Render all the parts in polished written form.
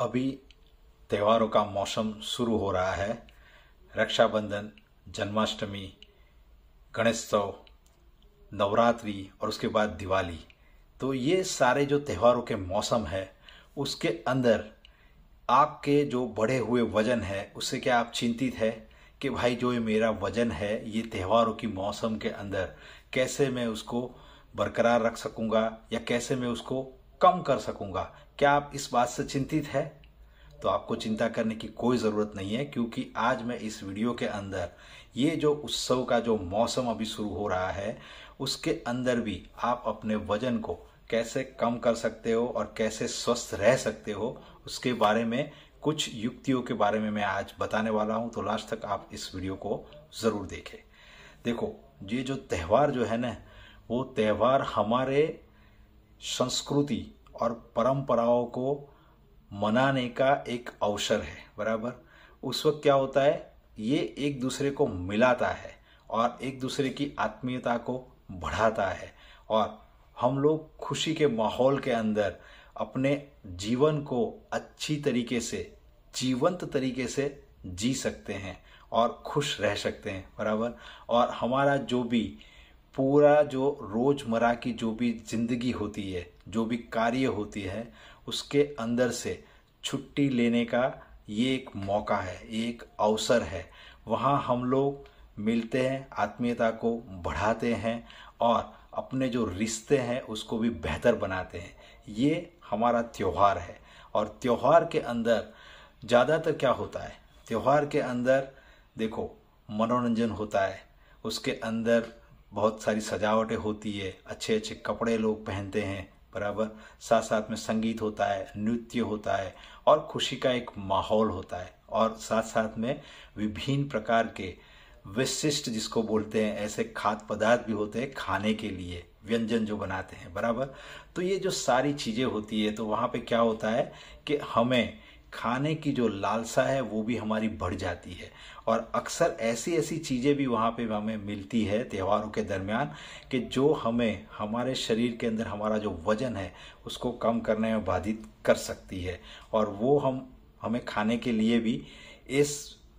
अभी त्योहारों का मौसम शुरू हो रहा है। रक्षाबंधन, जन्माष्टमी, गणेशोत्सव, नवरात्रि और उसके बाद दिवाली। तो ये सारे जो त्योहारों के मौसम है उसके अंदर आपके जो बढ़े हुए वजन है उससे क्या आप चिंतित है कि भाई जो ये मेरा वजन है ये त्योहारों की मौसम के अंदर कैसे मैं उसको बरकरार रख सकूंगा या कैसे मैं उसको कम कर सकूंगा? क्या आप इस बात से चिंतित है? तो आपको चिंता करने की कोई ज़रूरत नहीं है, क्योंकि आज मैं इस वीडियो के अंदर ये जो उत्सव का जो मौसम अभी शुरू हो रहा है उसके अंदर भी आप अपने वजन को कैसे कम कर सकते हो और कैसे स्वस्थ रह सकते हो उसके बारे में कुछ युक्तियों के बारे में मैं आज बताने वाला हूं। तो लास्ट तक आप इस वीडियो को ज़रूर देखें। देखो, ये जो त्यौहार जो है ना, वो त्यौहार हमारे संस्कृति और परंपराओं को मनाने का एक अवसर है। बराबर, उस वक्त क्या होता है, ये एक दूसरे को मिलाता है और एक दूसरे की आत्मीयता को बढ़ाता है और हम लोग खुशी के माहौल के अंदर अपने जीवन को अच्छी तरीके से, जीवंत तरीके से जी सकते हैं और खुश रह सकते हैं। बराबर, और हमारा जो भी पूरा जो रोजमर्रा की जो भी जिंदगी होती है, जो भी कार्य होती है, उसके अंदर से छुट्टी लेने का ये एक मौका है, ये एक अवसर है। वहाँ हम लोग मिलते हैं, आत्मीयता को बढ़ाते हैं और अपने जो रिश्ते हैं उसको भी बेहतर बनाते हैं। ये हमारा त्योहार है। और त्योहार के अंदर ज़्यादातर क्या होता है, त्योहार के अंदर देखो मनोरंजन होता है, उसके अंदर बहुत सारी सजावटें होती है, अच्छे अच्छे कपड़े लोग पहनते हैं। बराबर, साथ साथ में संगीत होता है, नृत्य होता है और खुशी का एक माहौल होता है और साथ साथ में विभिन्न प्रकार के विशिष्ट जिसको बोलते हैं ऐसे खाद्य पदार्थ भी होते हैं खाने के लिए, व्यंजन जो बनाते हैं। बराबर, तो ये जो सारी चीज़ें होती है तो वहाँ पे क्या होता है कि हमें खाने की जो लालसा है वो भी हमारी बढ़ जाती है और अक्सर ऐसी ऐसी चीज़ें भी वहाँ पे हमें मिलती है त्योहारों के दरमियान कि जो हमें हमारे शरीर के अंदर हमारा जो वजन है उसको कम करने में बाधित कर सकती है। और वो हमें खाने के लिए भी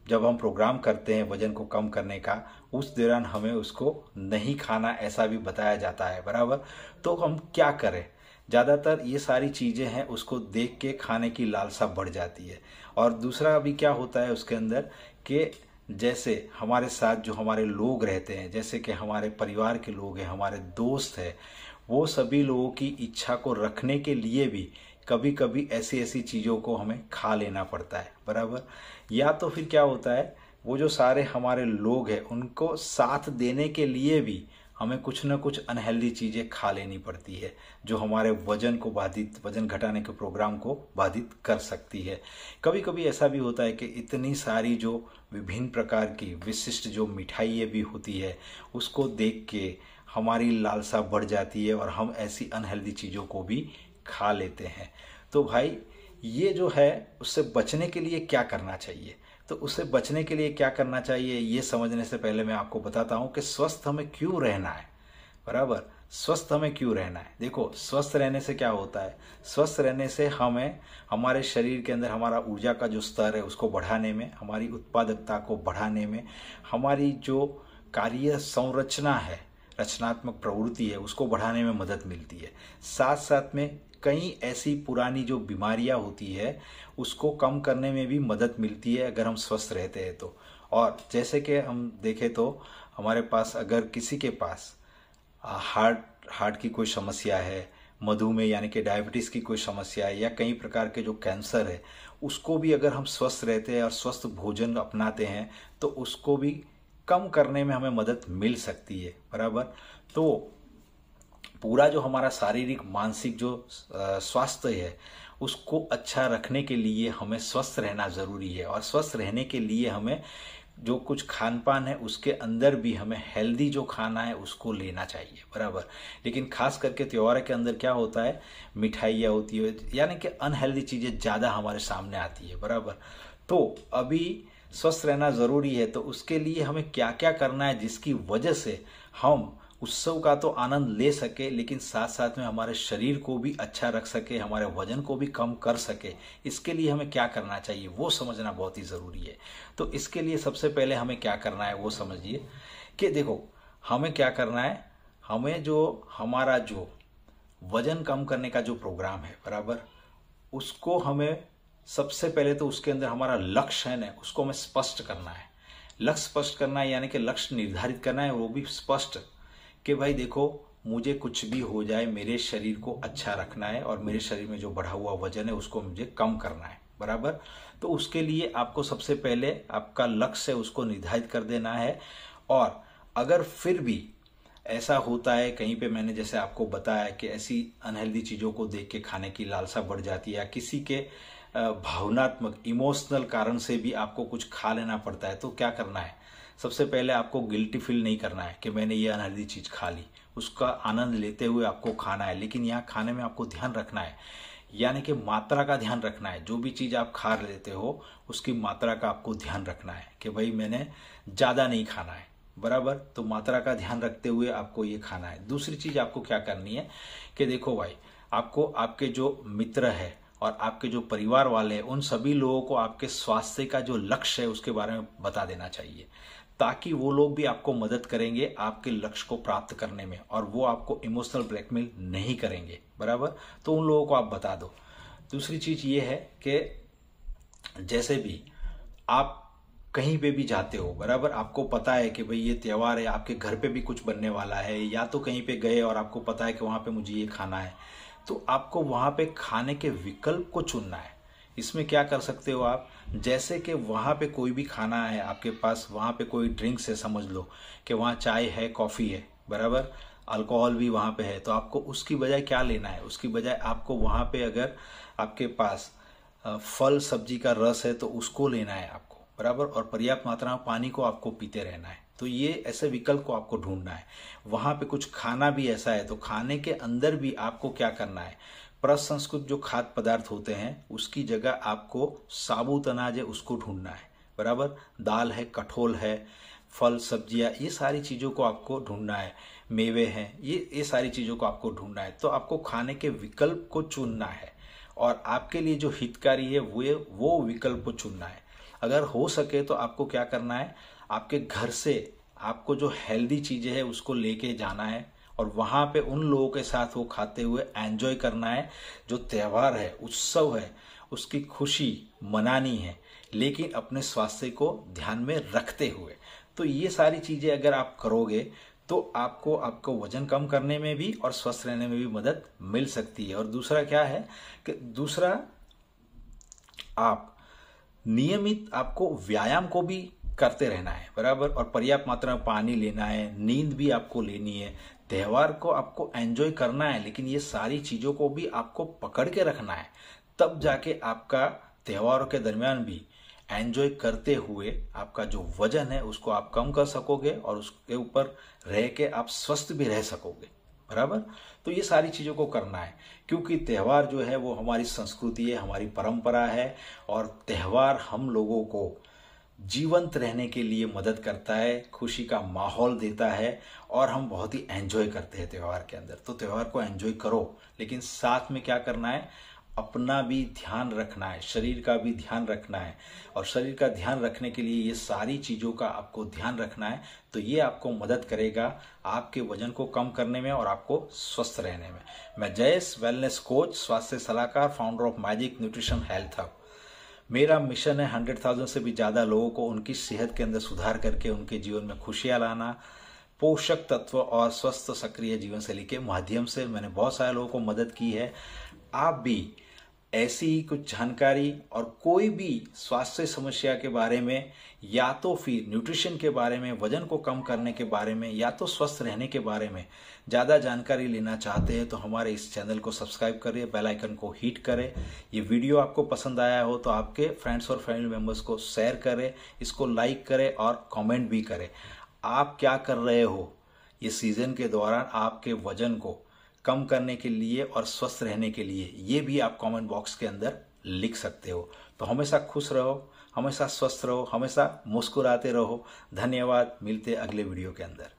जब हम प्रोग्राम करते हैं वजन को कम करने का, उस दौरान हमें उसको नहीं खाना ऐसा भी बताया जाता है। बराबर, तो हम क्या करें, ज़्यादातर ये सारी चीज़ें हैं उसको देख के खाने की लालसा बढ़ जाती है। और दूसरा अभी क्या होता है उसके अंदर कि जैसे हमारे साथ जो हमारे लोग रहते हैं, जैसे कि हमारे परिवार के लोग हैं, हमारे दोस्त हैं, वो सभी लोगों की इच्छा को रखने के लिए भी कभी कभी ऐसी ऐसी चीज़ों को हमें खा लेना पड़ता है। बराबर, या तो फिर क्या होता है, वो जो सारे हमारे लोग हैं उनको साथ देने के लिए भी हमें कुछ ना कुछ अनहेल्दी चीज़ें खा लेनी पड़ती है जो हमारे वजन घटाने के प्रोग्राम को बाधित कर सकती है। कभी कभी ऐसा भी होता है कि इतनी सारी जो विभिन्न प्रकार की विशिष्ट जो मिठाइयाँ भी होती है उसको देख के हमारी लालसा बढ़ जाती है और हम ऐसी अनहेल्दी चीज़ों को भी खा लेते हैं। तो भाई ये जो है उससे बचने के लिए क्या करना चाहिए? तो उससे बचने के लिए क्या करना चाहिए ये समझने से पहले मैं आपको बताता हूं कि स्वस्थ हमें क्यों रहना है। बराबर, स्वस्थ हमें क्यों रहना है? देखो, स्वस्थ रहने से क्या होता है, स्वस्थ रहने से हमें हमारे शरीर के अंदर हमारा ऊर्जा का जो स्तर है उसको बढ़ाने में, हमारी उत्पादकता को बढ़ाने में, हमारी जो कार्य संरचना है, रचनात्मक प्रवृत्ति है, उसको बढ़ाने में मदद मिलती है। साथ साथ में कई ऐसी पुरानी जो बीमारियां होती है उसको कम करने में भी मदद मिलती है अगर हम स्वस्थ रहते हैं तो। और जैसे कि हम देखें तो हमारे पास अगर किसी के पास हार्ट की कोई समस्या है, मधुमेह यानी कि डायबिटीज़ की कोई समस्या है या कई प्रकार के जो कैंसर है, उसको भी अगर हम स्वस्थ रहते हैं और स्वस्थ भोजन अपनाते हैं तो उसको भी कम करने में हमें मदद मिल सकती है। बराबर, तो पूरा जो हमारा शारीरिक मानसिक जो स्वास्थ्य है उसको अच्छा रखने के लिए हमें स्वस्थ रहना ज़रूरी है। और स्वस्थ रहने के लिए हमें जो कुछ खान पान है उसके अंदर भी हमें हेल्दी जो खाना है उसको लेना चाहिए। बराबर, लेकिन खास करके त्योहार के अंदर क्या होता है, मिठाइयाँ होती है यानी कि अनहेल्दी चीज़ें ज़्यादा हमारे सामने आती है। बराबर, तो अभी स्वस्थ रहना ज़रूरी है, तो उसके लिए हमें क्या क्या करना है जिसकी वजह से हम उत्सव का तो आनंद ले सके, लेकिन साथ साथ में हमारे शरीर को भी अच्छा रख सके, हमारे वजन को भी कम कर सके, इसके लिए हमें क्या करना चाहिए वो समझना बहुत ही ज़रूरी है। तो इसके लिए सबसे पहले हमें क्या करना है वो समझिए कि देखो हमें क्या करना है। हमें हमारा जो वजन कम करने का जो प्रोग्राम है बराबर, उसको हमें सबसे पहले तो उसके अंदर हमारा लक्ष्य है ना, उसको हमें स्पष्ट करना है। लक्ष्य स्पष्ट करना है यानी कि लक्ष्य निर्धारित करना है, वो भी स्पष्ट कि भाई देखो मुझे कुछ भी हो जाए मेरे शरीर को अच्छा रखना है और मेरे शरीर में जो बढ़ा हुआ वजन है उसको मुझे कम करना है बराबर। तो उसके लिए आपको सबसे पहले आपका लक्ष्य है उसको निर्धारित कर देना है। और अगर फिर भी ऐसा होता है कहीं पे, मैंने जैसे आपको बताया कि ऐसी अनहेल्दी चीज़ों को देख के खाने की लालसा बढ़ जाती है या किसी के भावनात्मक इमोशनल कारण से भी आपको कुछ खा लेना पड़ता है, तो क्या करना है। सबसे पहले आपको गिल्टी फील नहीं करना है कि मैंने ये अनहेल्दी चीज़ खा ली, उसका आनंद लेते हुए आपको खाना है। लेकिन यहाँ खाने में आपको ध्यान रखना है, यानी कि मात्रा का ध्यान रखना है। जो भी चीज़ आप खा लेते हो उसकी मात्रा का आपको ध्यान रखना है कि भाई मैंने ज़्यादा नहीं खाना है बराबर। तो मात्रा का ध्यान रखते हुए आपको ये खाना है। दूसरी चीज़ आपको क्या करनी है कि देखो भाई, आपको आपके जो मित्र है और आपके जो परिवार वाले हैं उन सभी लोगों को आपके स्वास्थ्य का जो लक्ष्य है उसके बारे में बता देना चाहिए, ताकि वो लोग भी आपको मदद करेंगे आपके लक्ष्य को प्राप्त करने में और वो आपको इमोशनल ब्लैकमेल नहीं करेंगे बराबर। तो उन लोगों को आप बता दो। दूसरी चीज़ ये है कि जैसे भी आप कहीं पे भी जाते हो बराबर, आपको पता है कि भाई ये त्यौहार है, आपके घर पे भी कुछ बनने वाला है, या तो कहीं पे गए और आपको पता है कि वहाँ पे मुझे ये खाना है, तो आपको वहाँ पे खाने के विकल्प को चुनना है। इसमें क्या कर सकते हो आप, जैसे कि वहाँ पे कोई भी खाना है आपके पास, वहाँ पे कोई ड्रिंक्स है, समझ लो कि वहाँ चाय है, कॉफ़ी है बराबर, अल्कोहल भी वहाँ पे है, तो आपको उसकी बजाय क्या लेना है, उसकी बजाय आपको वहाँ पे अगर आपके पास फल सब्जी का रस है तो उसको लेना है आपको बराबर, और पर्याप्त मात्रा में पानी को आपको पीते रहना है। तो ये ऐसे विकल्प को आपको ढूंढना है। वहाँ पे कुछ खाना भी ऐसा है तो खाने के अंदर भी आपको क्या करना है, प्रसंस्कृत जो खाद्य पदार्थ होते हैं उसकी जगह आपको साबुत अनाज है उसको ढूंढना है बराबर। दाल है, कठोल है, फल सब्जियां, ये सारी चीज़ों को आपको ढूंढना है, मेवे हैं, ये सारी चीज़ों को आपको ढूंढना है। तो आपको खाने के विकल्प को चुनना है और आपके लिए जो हितकारी है वो विकल्प को चुनना है। अगर हो सके तो आपको क्या करना है, आपके घर से आपको जो हेल्दी चीज़ें हैं उसको लेके जाना है और वहाँ पे उन लोगों के साथ वो खाते हुए एंजॉय करना है। जो त्यौहार है, उत्सव है, उसकी खुशी मनानी है, लेकिन अपने स्वास्थ्य को ध्यान में रखते हुए। तो ये सारी चीज़ें अगर आप करोगे तो आपको वजन कम करने में भी और स्वस्थ रहने में भी मदद मिल सकती है। और दूसरा क्या है कि दूसरा आप नियमित आपको व्यायाम को भी करते रहना है बराबर, और पर्याप्त मात्रा में पानी लेना है, नींद भी आपको लेनी है। त्यौहार को आपको एंजॉय करना है, लेकिन ये सारी चीज़ों को भी आपको पकड़ के रखना है, तब जाके आपका त्योहारों के दरमियान भी एंजॉय करते हुए आपका जो वजन है उसको आप कम कर सकोगे और उसके ऊपर रह के आप स्वस्थ भी रह सकोगे बराबर। तो ये सारी चीज़ों को करना है, क्योंकि त्यौहार जो है वो हमारी संस्कृति है, हमारी परंपरा है, और त्यौहार हम लोगों को जीवंत रहने के लिए मदद करता है, खुशी का माहौल देता है और हम बहुत ही एंजॉय करते हैं त्यौहार के अंदर। तो त्यौहार को एंजॉय करो, लेकिन साथ में क्या करना है, अपना भी ध्यान रखना है, शरीर का भी ध्यान रखना है। और शरीर का ध्यान रखने के लिए ये सारी चीज़ों का आपको ध्यान रखना है। तो ये आपको मदद करेगा आपके वजन को कम करने में और आपको स्वस्थ रहने में। मैं जयेश, वेलनेस कोच, स्वास्थ्य सलाहकार, founder of magic nutrition health hub. मेरा मिशन है 100,000 से भी ज़्यादा लोगों को उनकी सेहत के अंदर सुधार करके उनके जीवन में खुशियाँ लाना। पोषक तत्व और स्वस्थ सक्रिय जीवन शैली के माध्यम से मैंने बहुत सारे लोगों को मदद की है। आप भी ऐसी ही कुछ जानकारी और कोई भी स्वास्थ्य समस्या के बारे में, या तो फिर न्यूट्रिशन के बारे में, वजन को कम करने के बारे में, या तो स्वस्थ रहने के बारे में ज़्यादा जानकारी लेना चाहते हैं तो हमारे इस चैनल को सब्सक्राइब करें, बेल आइकन को हिट करें। ये वीडियो आपको पसंद आया हो तो आपके फ्रेंड्स और फैमिली मेम्बर्स को शेयर करें, इसको लाइक करें और कमेंट भी करें। आप क्या कर रहे हो ये सीज़न के दौरान आपके वजन को कम करने के लिए और स्वस्थ रहने के लिए, ये भी आप कमेंट बॉक्स के अंदर लिख सकते हो। तो हमेशा खुश रहो, हमेशा स्वस्थ रहो, हमेशा मुस्कुराते रहो। धन्यवाद, मिलते अगले वीडियो के अंदर।